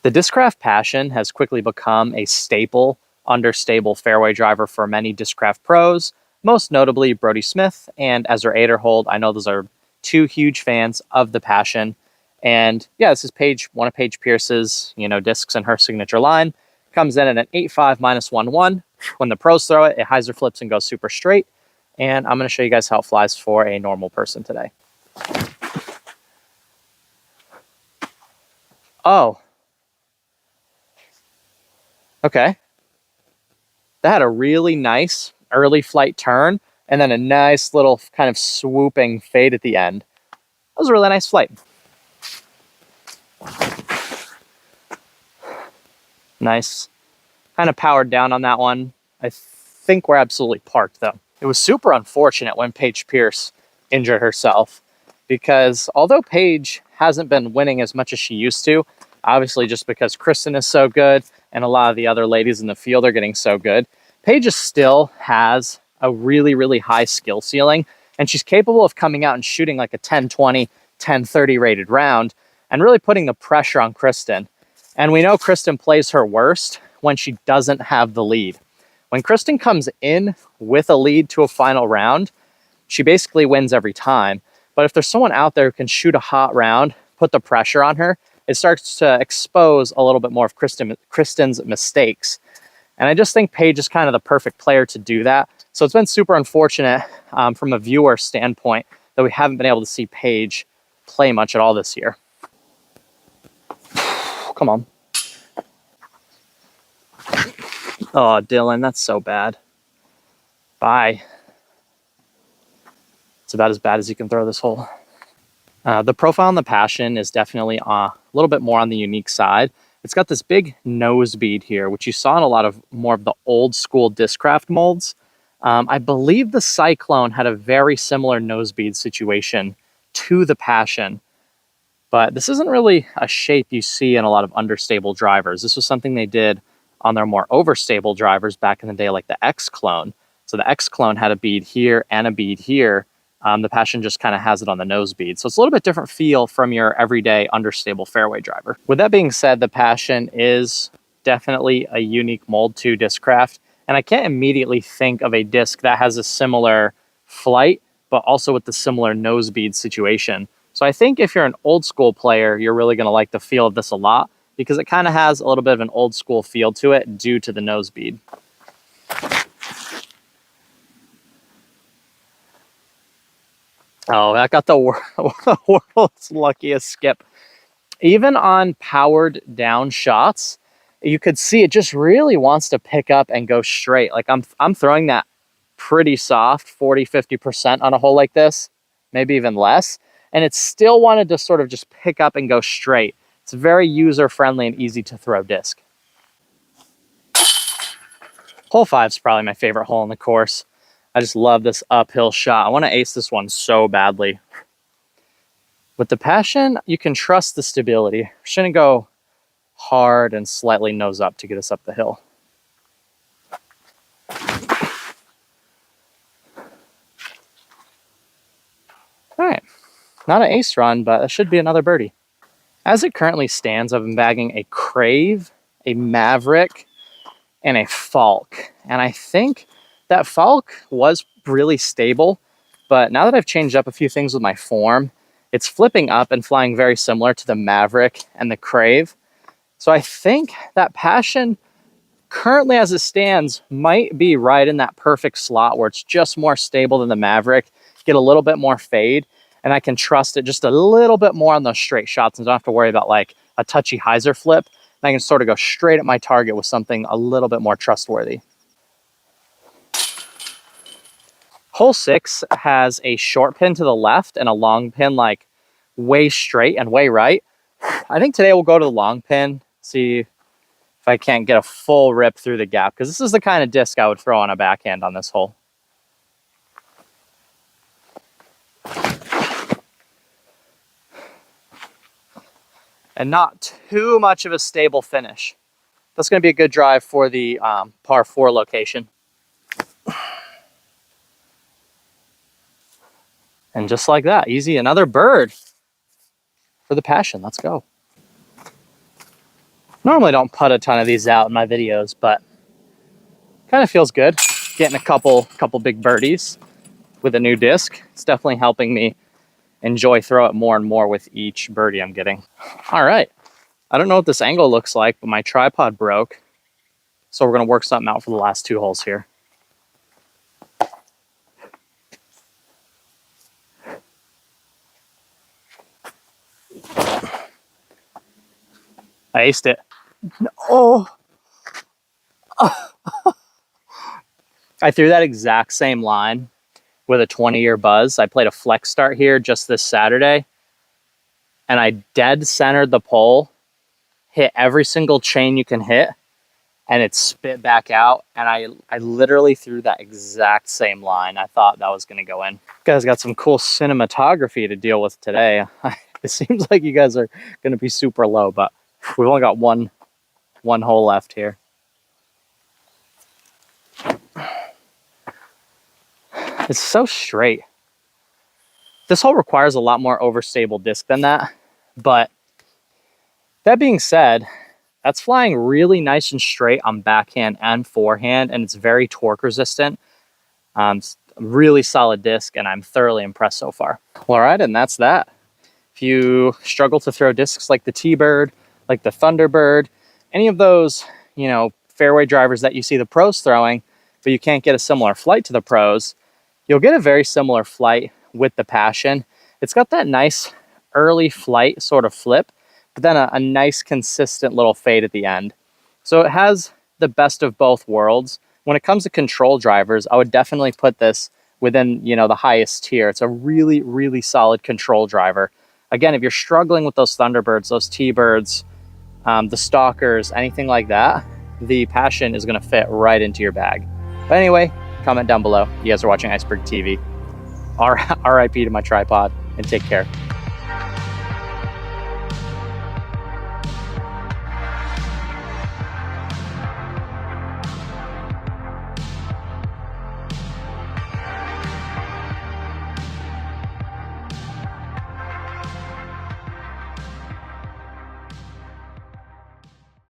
The Discraft Passion has quickly become a staple, understable fairway driver for many Discraft pros, most notably Brody Smith and Ezra Aderhold. I know those are two huge fans of the Passion. And yeah, this is one of Paige Pierce's, discs in her signature line. Comes in at an 8.5 -1-1. When the pros throw it, it hyzer flips and goes super straight. And I'm going to show you guys how it flies for a normal person today. Oh. Okay. That had a really nice early flight turn and then a nice little kind of swooping fade at the end. That was a really nice flight. Nice. Kind of powered down on that one. I think we're absolutely parked though. It was super unfortunate when Paige Pierce injured herself because although Paige hasn't been winning as much as she used to, obviously just because Kristen is so good and a lot of the other ladies in the field are getting so good, Paige still has a really, really high skill ceiling, and she's capable of coming out and shooting like a 10-20, 10-30 rated round and really putting the pressure on Kristen. And we know Kristen plays her worst when she doesn't have the lead. When Kristen comes in with a lead to a final round, she basically wins every time. But if there's someone out there who can shoot a hot round, put the pressure on her, it starts to expose a little bit more of Kristen's mistakes. And I just think Paige is kind of the perfect player to do that. So it's been super unfortunate from a viewer standpoint that we haven't been able to see Paige play much at all this year. Come on. Oh, Dylan, that's so bad. Bye. It's about as bad as you can throw this hole. The profile on the Passion is definitely a little bit more on the unique side. It's got this big nose bead here, which you saw in a lot of more of the old school Discraft molds. I believe the Cyclone had a very similar nose bead situation to the Passion, but this isn't really a shape you see in a lot of understable drivers. This was something they did on their more overstable drivers back in the day, like the X-Clone. So the X-Clone had a bead here and a bead here. The Passion just kind of has it on the nose bead. So it's a little bit different feel from your everyday understable fairway driver. With that being said, the Passion is definitely a unique mold to Discraft. And I can't immediately think of a disc that has a similar flight, but also with the similar nose bead situation. So I think if you're an old school player, you're really going to like the feel of this a lot because it kind of has a little bit of an old school feel to it due to the nose bead. Oh, that got the world's luckiest skip. Even on powered down shots, you could see it just really wants to pick up and go straight. Like I'm throwing that pretty soft, 40-50% on a hole like this, maybe even less. And it still wanted to sort of just pick up and go straight. It's a very user-friendly and easy to throw disc. Hole 5 is probably my favorite hole in the course. I just love this uphill shot. I want to ace this one so badly. With the Passion, you can trust the stability. We're just going to go hard and slightly nose up to get us up the hill. All right, not an ace run, but it should be another birdie. As it currently stands, I've been bagging a Crave, a Maverick, and a Falk. And I think that Falk was really stable, but now that I've changed up a few things with my form, it's flipping up and flying very similar to the Maverick and the Crave. So I think that Passion, currently as it stands, might be right in that perfect slot where it's just more stable than the Maverick, get a little bit more fade, and I can trust it just a little bit more on those straight shots and don't have to worry about like a touchy hyzer flip. And I can sort of go straight at my target with something a little bit more trustworthy. Hole 6 has a short pin to the left and a long pin like way straight and way right. I think today we'll go to the long pin, see if I can't get a full rip through the gap, because this is the kind of disc I would throw on a backhand on this hole. And not too much of a stable finish. That's going to be a good drive for the par 4 location. And just like that, easy, another bird for the Passion. Let's go. Normally don't put a ton of these out in my videos, but kind of feels good getting a couple big birdies with a new disc. It's definitely helping me enjoy throw it more and more with each birdie I'm getting. All right, I don't know what this angle looks like, but my tripod broke, so we're gonna work something out for the last 2 holes here. I aced it. Oh. I threw that exact same line with a 20-year buzz. I played a flex start here just this Saturday, and I dead centered the pole, hit every single chain you can hit, and it spit back out. And I literally threw that exact same line. I thought that was gonna go in. You guys got some cool cinematography to deal with today. It seems like you guys are gonna be super low, but we've only got one hole left here. It's so straight. This hole requires a lot more overstable disc than that, but that being said, that's flying really nice and straight on backhand and forehand, and it's very torque resistant. It's a really solid disc, and I'm thoroughly impressed so far. Well, all right, and that's that. If you struggle to throw discs like the T-Bird, like the Thunderbird, any of those, you know, fairway drivers that you see the pros throwing, but you can't get a similar flight to the pros, you'll get a very similar flight with the Passion. It's got that nice early flight sort of flip, but then a nice consistent little fade at the end. So it has the best of both worlds. When it comes to control drivers, I would definitely put this within, you know, the highest tier. It's a really, really solid control driver. Again, if you're struggling with those Thunderbirds, those T-Birds, the Stalkers, anything like that, the Passion is gonna fit right into your bag. But anyway, comment down below. You guys are watching Iceberg TV. RIP to my tripod, and take care.